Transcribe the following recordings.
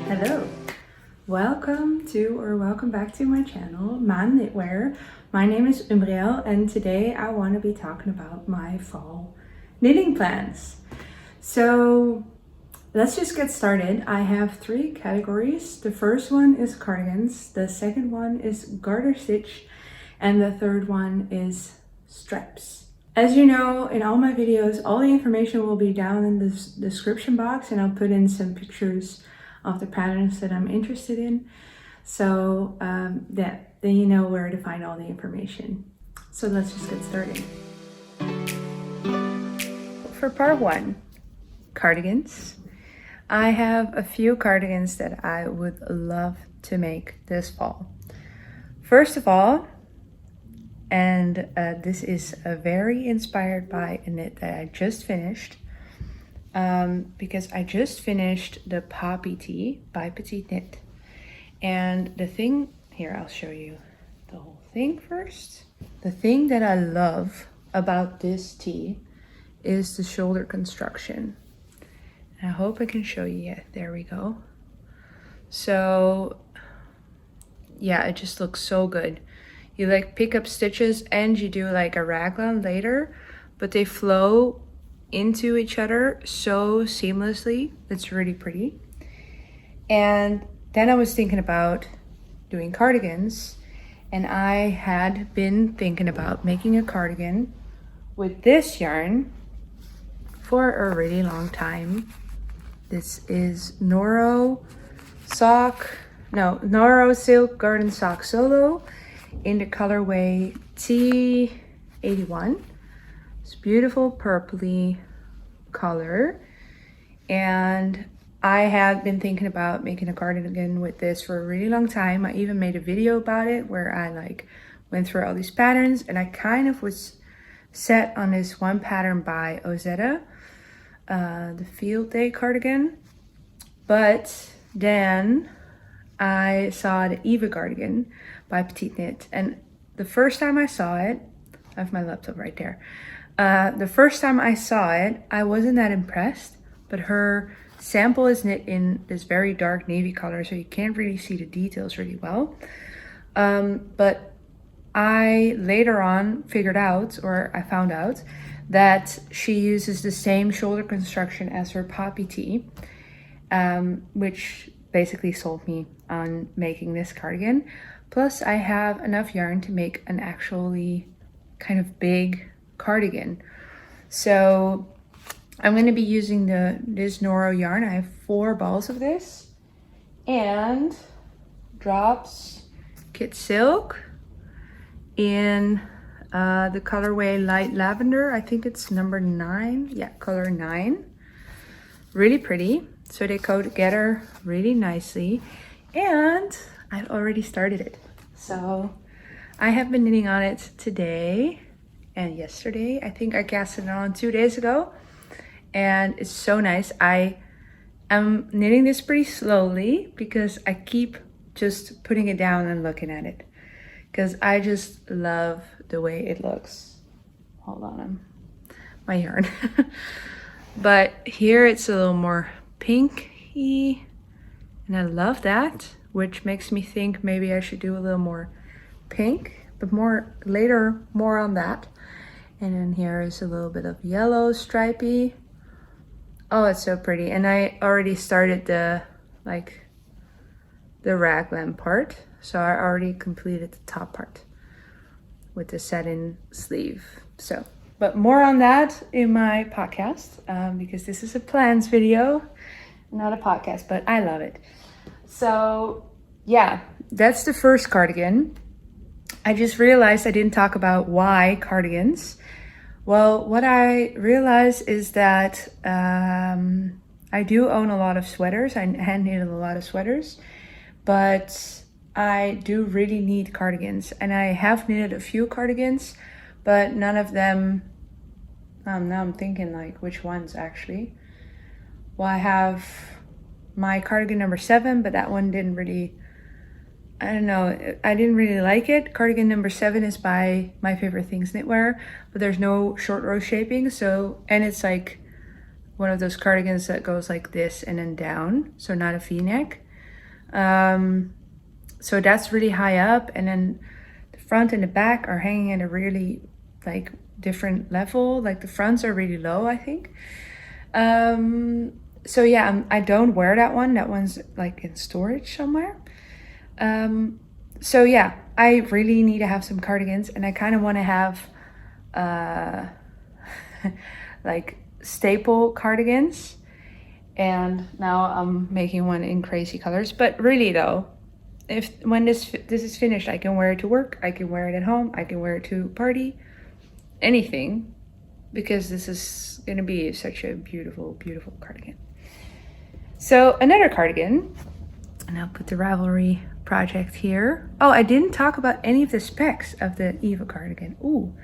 Hello, welcome back to my channel, maanknitwear. My name is Umbriel and today I want to be talking about my fall knitting plans. So let's just get started. I have three categories. The first one is cardigans, the second one is garter stitch, and the third one is straps. As you know, in all my videos, all the information will be down in the description box, and I'll put in some pictures of the patterns that I'm interested in, so then you know where to find all the information. So let's just get started. For part one, cardigans. I have a few cardigans that I would love to make this fall. First of all, and this is very inspired by a knit that I just finished, because I just finished the Poppy Tee by Petite Knit. And the thing, here I'll show you the whole thing first. The thing that I love about this tee is the shoulder construction. And I hope I can show you. Yeah, there we go. So yeah, it just looks so good. You like pick up stitches and you do like a raglan later, but they flow into each other so seamlessly. It's really pretty. And then I was thinking about doing cardigans, and I had been thinking about making a cardigan with this yarn for a really long time. This is Noro Silk Garden Sock Solo in the colorway T81. It's beautiful purpley color, and I had been thinking about making a cardigan with this for a really long time. I even made a video about it where I like went through all these patterns, and I kind of was set on this one pattern by Ozetta, the Field Day cardigan. But then I saw the Eva cardigan by Petite Knit, and the first time I saw it, I have my laptop right there. The first time I saw it, I wasn't that impressed, but her sample is knit in this very dark navy color, so you can't really see the details really well. But I later on found out that she uses the same shoulder construction as her Poppy Tee, which basically sold me on making this cardigan. Plus I have enough yarn to make an actually kind of big cardigan. So I'm going to be using this Noro yarn. I have 4 balls of this, and drops Kit Silk in the colorway Light Lavender. I think it's number 9. Yeah, color 9. Really pretty. So they go together really nicely, and I've already started it. So I have been knitting on it today and yesterday. I think I cast it on 2 days ago, and it's so nice. I am knitting this pretty slowly because I keep just putting it down and looking at it, because I just love the way it looks. Hold on, my yarn. But here it's a little more pinky, and I love that, which makes me think maybe I should do a little more pink, but more on that. And then here is a little bit of yellow stripy. Oh, it's so pretty. And I already started the raglan part, so I already completed the top part with the satin sleeve. So, but more on that in my podcast, because this is a plans video, not a podcast, but I love it. So yeah, that's the first cardigan. I just realized I didn't talk about why cardigans. Well, what I realized is that I do own a lot of sweaters. I hand knitted a lot of sweaters, but I do really need cardigans, and I have knitted a few cardigans, but none of them, now I'm thinking like which ones actually. Well, I have my cardigan number 7, but that one didn't really, I don't know, I didn't really like it. Cardigan number 7 is by My Favorite Things Knitwear, but there's no short row shaping, so, and it's like one of those cardigans that goes like this and then down, so not a V-neck. So that's really high up, and then the front and the back are hanging at a really like different level. Like the fronts are really low, I think. So yeah, I don't wear that one. That one's like in storage somewhere. So yeah, I really need to have some cardigans, and I kind of want to have like staple cardigans. And now I'm making one in crazy colors. But really though, when this is finished, I can wear it to work, I can wear it at home, I can wear it to party, anything, because this is gonna be such a beautiful, beautiful cardigan. So another cardigan, and I'll put the Ravelry project here. Oh, I didn't talk about any of the specs of the Eva cardigan. Ooh,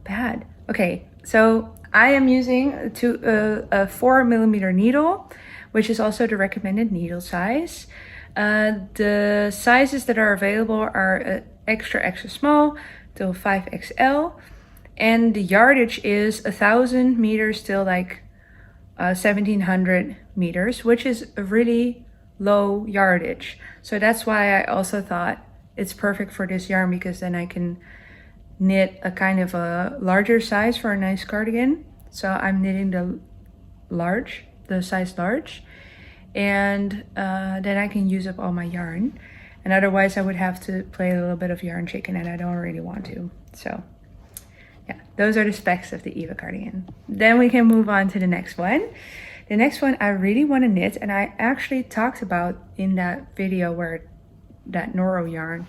bad. Okay, so I am using a 4mm needle, which is also the recommended needle size. The sizes that are available are extra small till 5XL, and the yardage is 1,000 meters till like 1,700 meters, which is a really low yardage. So that's why I also thought it's perfect for this yarn, because then I can knit a kind of a larger size for a nice cardigan. So I'm knitting the size large, and then I can use up all my yarn. And otherwise I would have to play a little bit of yarn chicken, and I don't really want to. So yeah, those are the specs of the Eva cardigan. Then we can move on to the next one. The next one I really want to knit, and I actually talked about in that video where that Noro yarn,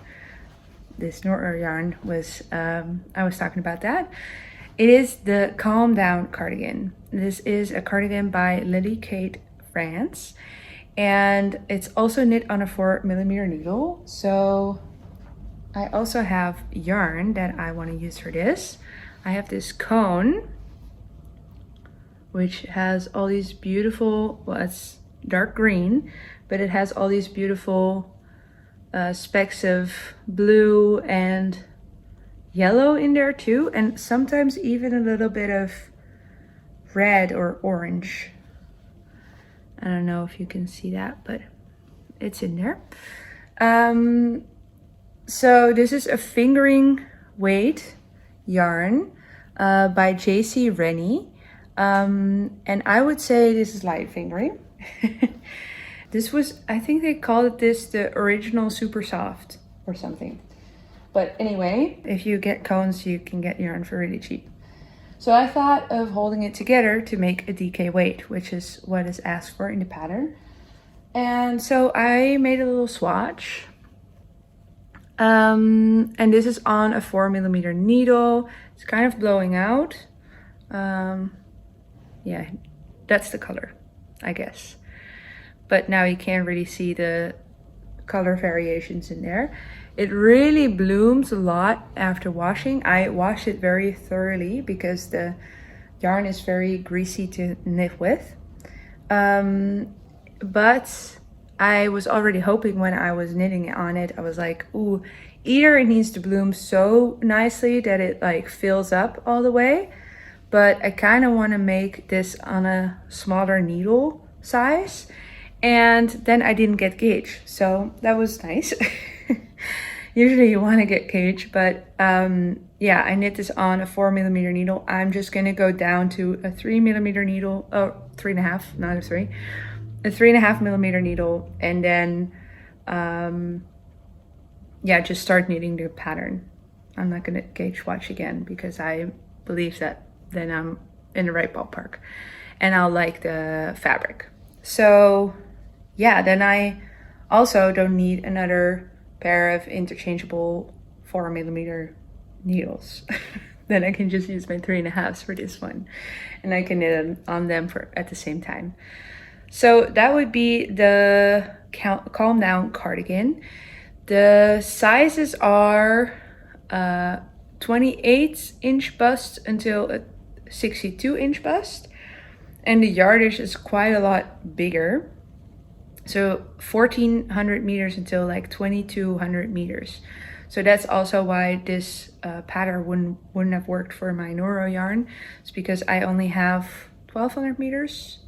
this Noro yarn was, I was talking about that. It is the Calm Down cardigan. This is a cardigan by Lily Kate France, and it's also knit on a 4mm needle. So I also have yarn that I want to use for this. I have this cone, which has all these beautiful, well, it's dark green, but it has all these beautiful specks of blue and yellow in there too, and sometimes even a little bit of red or orange. I don't know if you can see that, but it's in there. So this is a fingering weight yarn by JC Rennie. And I would say this is light fingering. This was, I think they called this the original super soft or something. But anyway, if you get cones, you can get yarn for really cheap. So I thought of holding it together to make a DK weight, which is what is asked for in the pattern. And so I made a little swatch. And this is on a 4mm needle. It's kind of blowing out. Yeah, that's the color, I guess. But now you can't really see the color variations in there. It really blooms a lot after washing. I wash it very thoroughly because the yarn is very greasy to knit with. But I was already hoping when I was knitting on it, I was like, ooh, either it needs to bloom so nicely that it like fills up all the way, but I kind of want to make this on a smaller needle size. And then I didn't get gauge, so that was nice. Usually you want to get gauge, but yeah, I knit this on a 4mm needle. I'm just going to go down to a 3mm needle, oh, 3.5, not a 3. A 3.5mm needle, and then yeah, just start knitting the pattern. I'm not gonna gauge swatch again because I believe that then I'm in the right ballpark and I'll like the fabric. So yeah, then I also don't need another pair of interchangeable 4mm needles. Then I can just use my 3.5s for this one, and I can knit on them for at the same time. So that would be the Calm Down cardigan. The sizes are 28-inch bust until a 62-inch bust, and the yardage is quite a lot bigger. So 1,400 meters until like 2,200 meters. So that's also why this pattern wouldn't have worked for my Noro yarn. It's because I only have 1,200 meters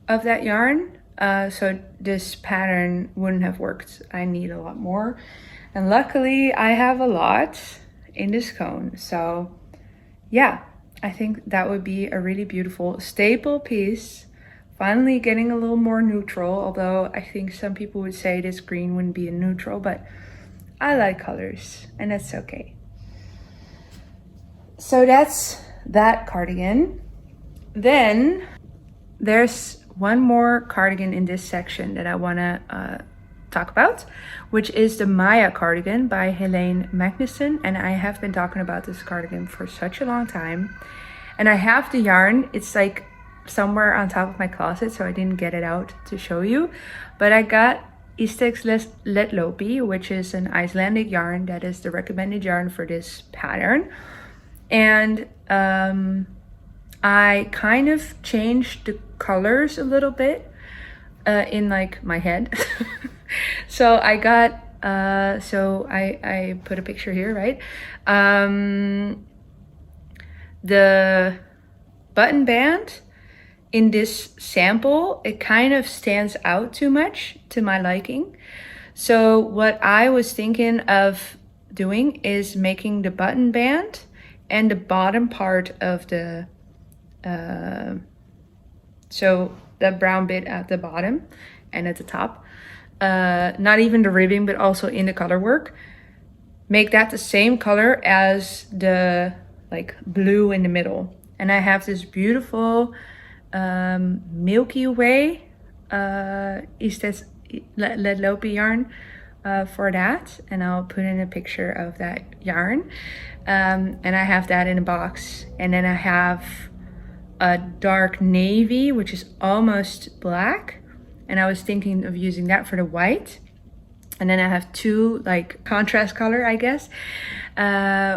of that yarn, so this pattern wouldn't have worked. I need a lot more. And luckily I have a lot in this cone. So yeah, I think that would be a really beautiful staple piece. Finally getting a little more neutral, although I think some people would say this green wouldn't be a neutral, but I like colors and that's okay. So that's that cardigan. Then there's one more cardigan in this section that I want to talk about, which is the Maya cardigan by Helene Magnuson. And I have been talking about this cardigan for such a long time. And I have the yarn. It's like somewhere on top of my closet, so I didn't get it out to show you. But I got Istex Letlopi, which is an Icelandic yarn that is the recommended yarn for this pattern. And I kind of changed the colors a little bit in like my head. So I got, so I put a picture here, right? The button band in this sample, it kind of stands out too much to my liking. So what I was thinking of doing is making the button band and the bottom part of the, so the brown bit at the bottom and at the top, not even the ribbing, but also in the color work, make that the same color as the like blue in the middle. And I have this beautiful Milky Way Istex Letlopi yarn for that, and I'll put in a picture of that yarn. And I have that in a box, and then I have a dark navy, which is almost black, and I was thinking of using that for the white. And then I have two like contrast color, I guess,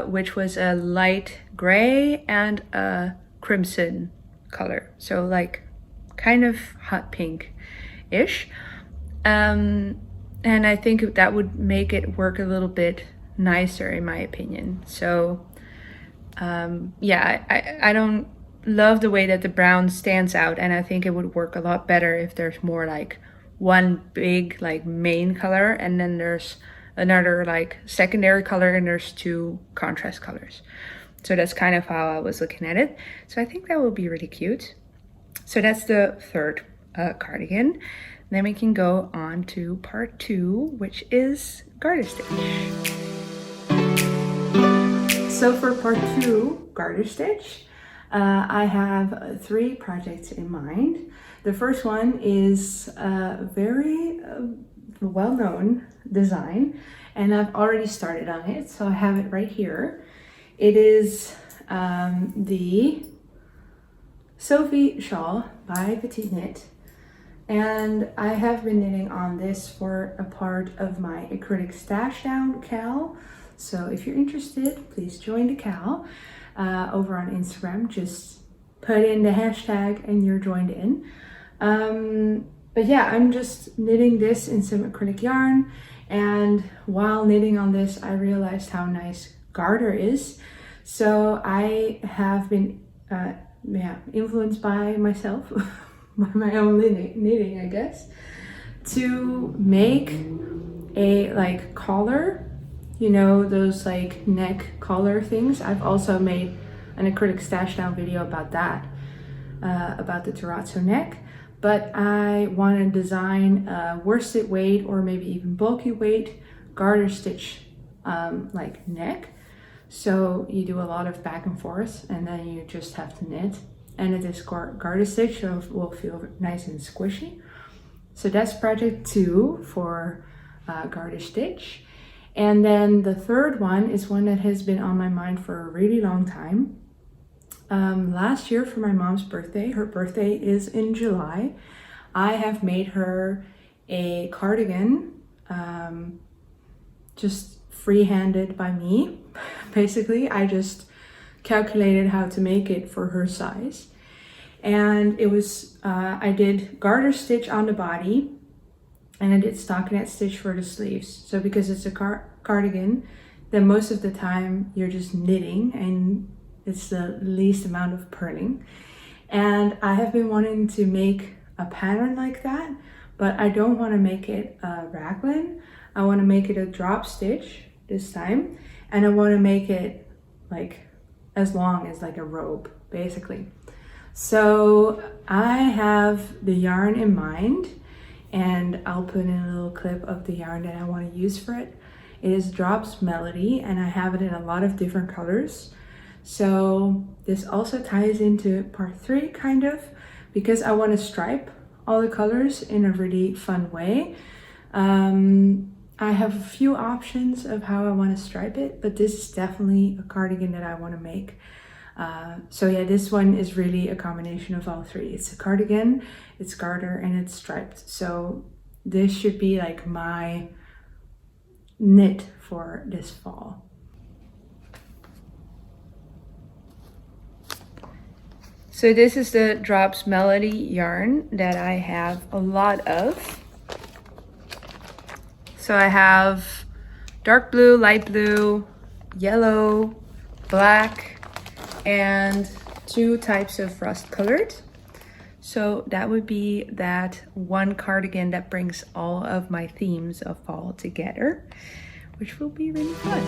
which was a light gray and a crimson color, so like kind of hot pink-ish. And I think that would make it work a little bit nicer in my opinion. So yeah, I don't love the way that the brown stands out, and I think it would work a lot better if there's more like one big like main color and then there's another like secondary color and there's two contrast colors. So that's kind of how I was looking at it. So I think that would be really cute. So that's the third cardigan. Then we can go on to part 2, which is garter stitch. So for part 2, garter stitch, I have 3 projects in mind. The first one is a very well-known design, and I've already started on it, so I have it right here. It is the Sophie shawl by Petite Knit, and I have been knitting on this for a part of my acrylic stash down cal. So if you're interested, please join the cal over on Instagram. Just put in the hashtag and you're joined in. But yeah, I'm just knitting this in some acrylic yarn, and while knitting on this I realized how nice Garter is. So I have been influenced by myself, by my own knitting, I guess, to make a like collar, you know, those like neck collar things. I've also made an acrylic stash down video about that, about the terrazzo neck. But I want to design a worsted weight or maybe even bulky weight garter stitch like neck. So you do a lot of back and forth and then you just have to knit. And it is garter stitch, so it will feel nice and squishy. So that's project 2 for garter stitch. And then the third one is one that has been on my mind for a really long time. Last year for my mom's birthday, her birthday is in July, I have made her a cardigan, just free-handed by me. Basically, I just calculated how to make it for her size. And it was, I did garter stitch on the body, and I did stockinette stitch for the sleeves. So because it's a cardigan, then most of the time you're just knitting and it's the least amount of purling. And I have been wanting to make a pattern like that, but I don't want to make it a raglan. I want to make it a drop stitch this time, and I want to make it like as long as like a robe basically. So I have the yarn in mind, and I'll put in a little clip of the yarn that I want to use for it. It is Drops Melody, and I have it in a lot of different colors. So this also ties into part 3 kind of, because I want to stripe all the colors in a really fun way. I have a few options of how I want to stripe it, but this is definitely a cardigan that I want to make. So yeah, this one is really a combination of all 3. It's a cardigan, it's garter, and it's striped. So this should be like my knit for this fall. So this is the Drops Melody yarn that I have a lot of. So I have dark blue, light blue, yellow, black, and 2 types of rust colored. So that would be that one cardigan that brings all of my themes of fall together, which will be really fun.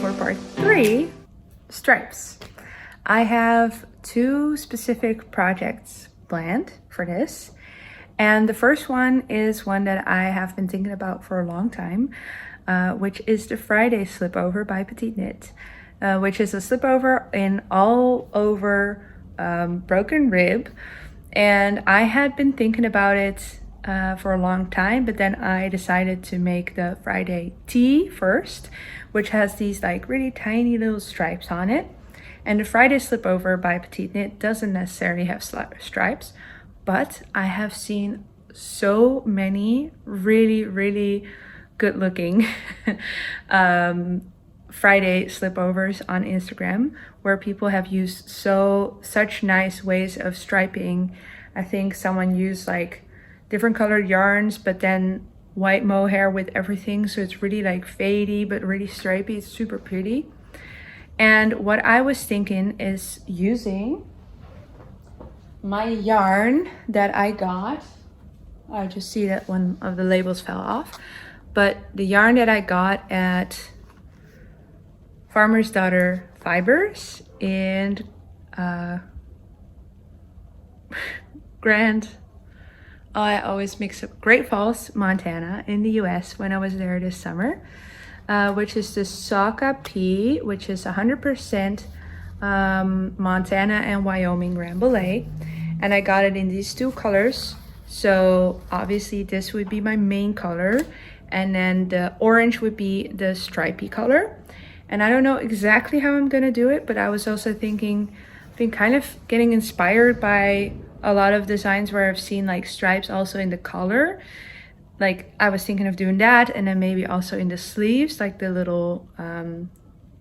For part 3, stripes. I have 2 specific projects planned for this. And the first one is one that I have been thinking about for a long time, which is the Friday slipover by Petite Knit, which is a slipover in all over broken rib. And I had been thinking about it for a long time, but then I decided to make the Friday tee first, which has these like really tiny little stripes on it. And the Friday slipover by Petite Knit doesn't necessarily have stripes, but I have seen so many really good looking Friday slipovers on Instagram where people have used such nice ways of striping. I think someone used like different colored yarns, but then white mohair with everything, so it's really like fadey but really stripy. It's super pretty. And what I was thinking is using my yarn that I got. I just see that one of the labels fell off, but the yarn that I got at Farmer's Daughter Fibers in I always mix up Great Falls, Montana in the US when I was there this summer, which is the Saka P, which is 100% Montana and Wyoming Rambouillet. And I got it in these 2 colors. So obviously this would be my main color, and then the orange would be the stripy color. And I don't know exactly how I'm gonna do it, but I was also thinking, I've been kind of getting inspired by a lot of designs where I've seen like stripes also in the collar. Like I was thinking of doing that, and then maybe also in the sleeves, like the little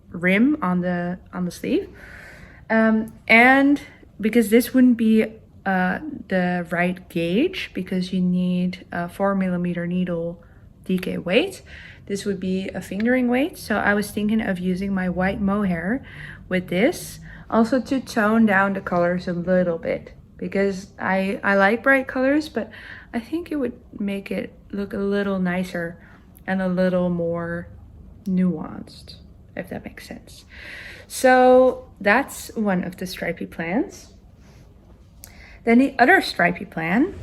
rim on the sleeve. And because this wouldn't be the right gauge, because you need a 4mm needle DK weight, this would be a fingering weight. So I was thinking of using my white mohair with this, also to tone down the colors a little bit, because I like bright colors, but I think it would make it look a little nicer and a little more nuanced, if that makes sense. So that's one of the stripy plans. Then the other stripy plan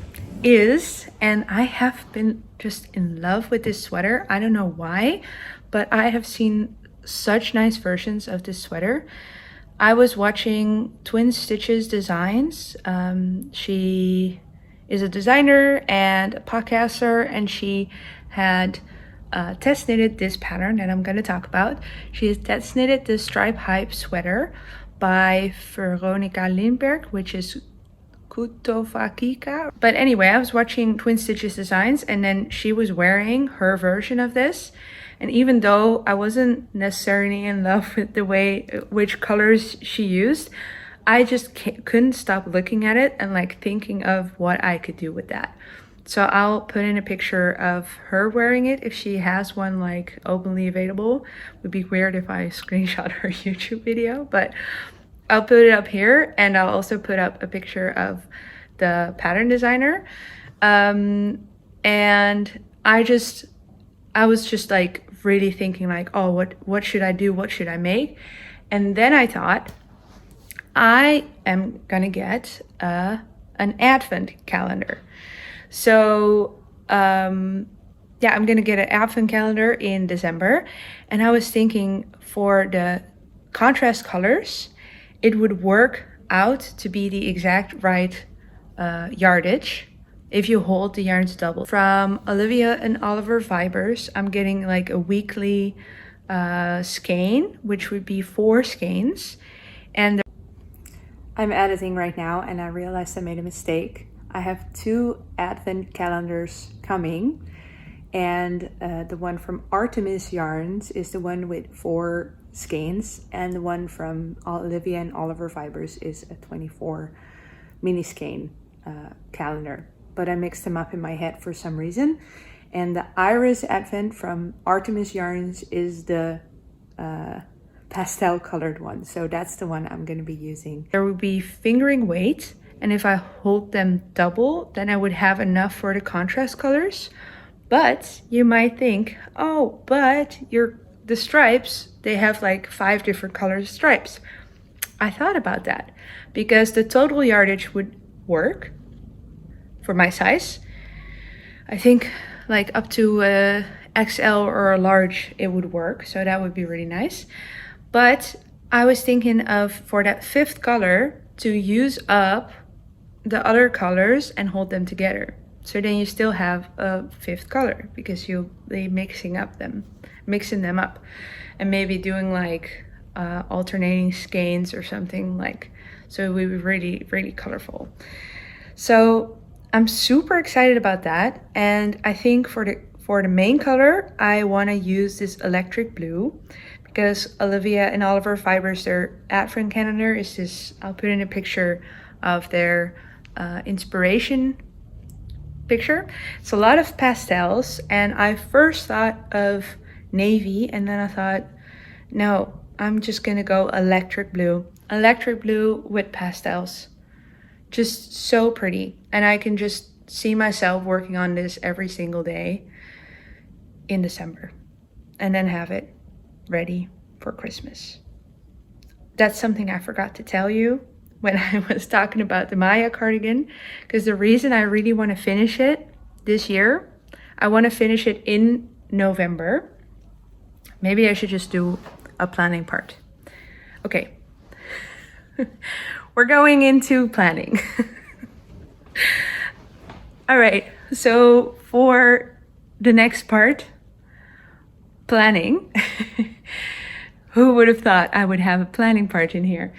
is, and I have been just in love with this sweater. I don't know why, but I have seen such nice versions of this sweater. I was watching Twin Stitches Designs. She is a designer and a podcaster, and she had test knitted this pattern that I'm going to talk about. She has test knitted the Stripe Hype sweater by Veronica Lindberg, which is Kutofakika. But anyway, I was watching Twin Stitches Designs, and then she was wearing her version of this. And even though I wasn't necessarily in love with the way, which colors she used, I just couldn't stop looking at it and like thinking of what I could do with that. So I'll put in a picture of her wearing it if she has one like openly available. It would be weird if I screenshot her YouTube video, but I'll put it up here, and I'll also put up a picture of the pattern designer. And I was just like really thinking like, oh, what should I do? What should I make? And then I thought, I am gonna get an advent calendar. So yeah, I'm gonna get an advent calendar in December. And I was thinking for the contrast colors, it would work out to be the exact right yardage if you hold the yarns double. From Olivia and Oliver Fibers, I'm getting like a weekly skein, which would be 4 skeins. And I'm editing right now, and I realized I made a mistake. I have 2 advent calendars coming, and the one from Artemis Yarns is the one with 4 skeins, and the one from Olivia and Oliver Fibers is a 24 mini skein calendar. But I mixed them up in my head for some reason. And the Iris Advent from Artemis Yarns is the pastel colored one. So that's the one I'm going to be using. There will be fingering weight, and if I hold them double, then I would have enough for the contrast colors. But you might think, oh, but the stripes, they have like 5 different colors of stripes. I thought about that because the total yardage would work for my size. I think like up to XL or a large it would work, so that would be really nice. But I was thinking of, for that 5th color, to use up the other colors and hold them together. So then you still have a 5th color because you'll be mixing them up, and maybe doing like alternating skeins or something, like, so it would be really, really colorful. So I'm super excited about that. And I think for the main color, I want to use this electric blue, because Olivia and Oliver Fibers, their advent calendar is this. I'll put in a picture of their inspiration picture. It's a lot of pastels, and I first thought of navy, and then I thought, no, I'm just gonna go electric blue with pastels. Just so pretty. And I can just see myself working on this every single day in December, and then have it ready for Christmas. That's something I forgot to tell you when I was talking about the Maya cardigan, because the reason I really want to finish it this year, I want to finish it in November. Maybe I should just do a planning part. Okay. We're going into planning. All right, so for the next part, planning. Who would have thought I would have a planning part in here?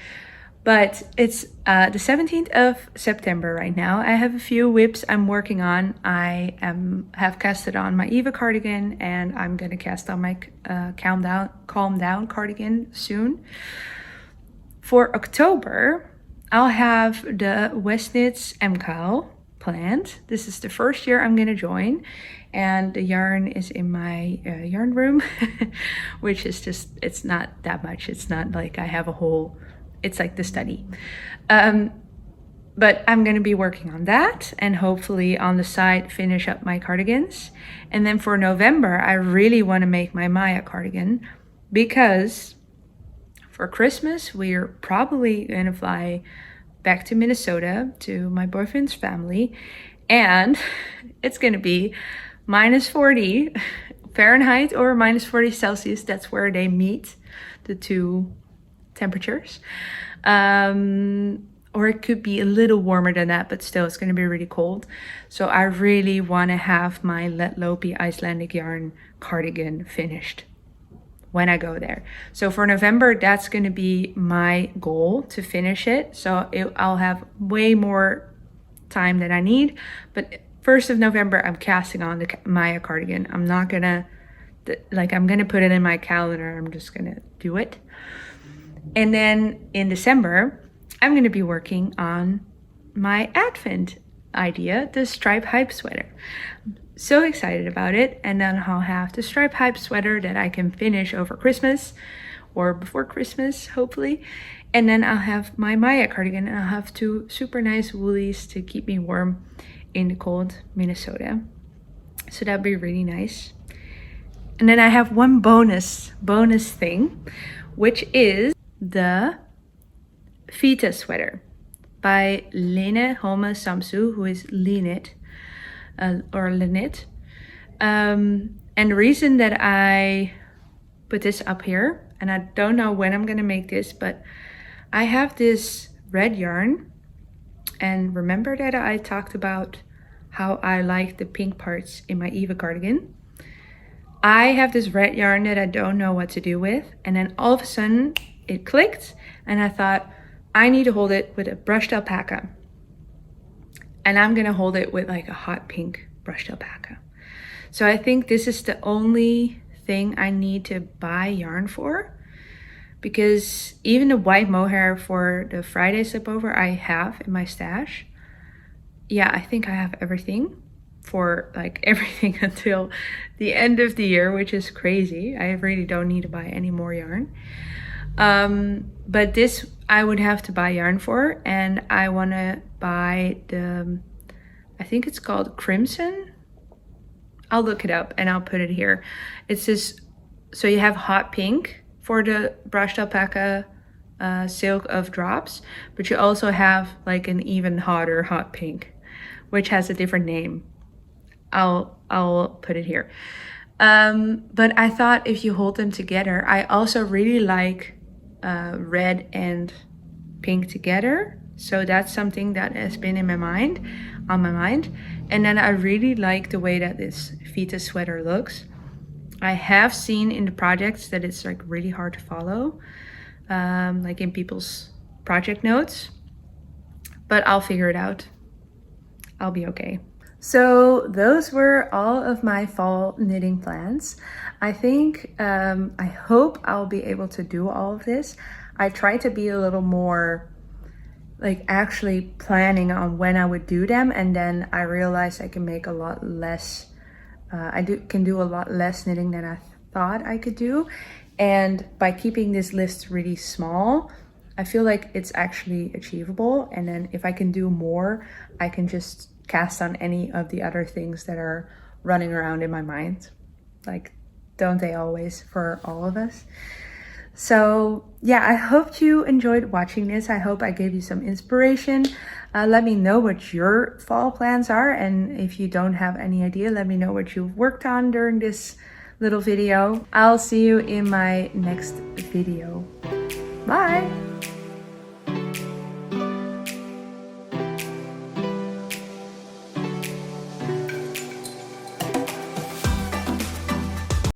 But it's the 17th of September right now. I have a few whips I'm working on. I have casted on my Eva cardigan, and I'm gonna cast on my Calm Down cardigan soon. For October, I'll have the Westnitz MKL planned. This is the first year I'm gonna join, and the yarn is in my yarn room, which is just, it's not that much. It's not like I have a whole, it's like the study. But I'm gonna be working on that, and hopefully on the side finish up my cardigans. And then for November, I really wanna make my Maya cardigan, because for Christmas, we're probably gonna fly back to Minnesota to my boyfriend's family, and it's gonna be -40 Fahrenheit or -40 Celsius. That's where they meet, the two temperatures. Or it could be a little warmer than that, but still it's gonna be really cold. So I really wanna have my Let Lopi Icelandic yarn cardigan finished when I go there. So for November, that's gonna be my goal, to finish it. So I'll have way more time than I need. But 1st of November, I'm casting on the Maya cardigan. I'm not gonna, I'm gonna put it in my calendar. I'm just gonna do it. And then in December, I'm gonna be working on my Advent idea, the Stripe Hype sweater. So excited about it. And then I'll have the Stripe Hype sweater that I can finish over Christmas or before Christmas, hopefully. And then I'll have my Maya cardigan, and I'll have 2 super nice woolies to keep me warm in the cold Minnesota. So that'd be really nice. And then I have one bonus thing, which is the Vita sweater by Lene Holme Samsu, who is Linit or Linit. And the reason that I put this up here, and I don't know when I'm gonna make this, but I have this red yarn, and remember that I talked about how I like the pink parts in my Eva cardigan. I have this red yarn that I don't know what to do with, and then all of a sudden it clicked, and I thought I need to hold it with a brushed alpaca, and I'm gonna hold it with like a hot pink brushed alpaca. So I think this is the only thing I need to buy yarn for, because even the white mohair for the Friday slipover I have in my stash. Yeah, I think I have everything for like everything until the end of the year, which is crazy. I really don't need to buy any more yarn. But this I would have to buy yarn for, and I want to buy the, I think it's called Crimson. I'll look it up and I'll put it here. It's this, so you have hot pink for the brushed alpaca silk of drops, but you also have like an even hotter hot pink, which has a different name. I'll put it here. But I thought if you hold them together, I also really like red and pink together. So that's something that has been on my mind. And then I really like the way that this Vita sweater looks. I have seen in the projects that it's like really hard to follow, like in people's project notes, but I'll figure it out. I'll be okay. So those were all of my fall knitting plans. I think, I hope I'll be able to do all of this. I try to be a little more like actually planning on when I would do them, and then I realized I can make a lot less, can do a lot less knitting than I thought I could do. And by keeping this list really small, I feel like it's actually achievable. And then if I can do more, I can just cast on any of the other things that are running around in my mind. Like, don't they always for all of us? So yeah, I hope you enjoyed watching this. I hope I gave you some inspiration. Let me know what your fall plans are. And if you don't have any idea, let me know what you've worked on during this little video. I'll see you in my next video. Bye.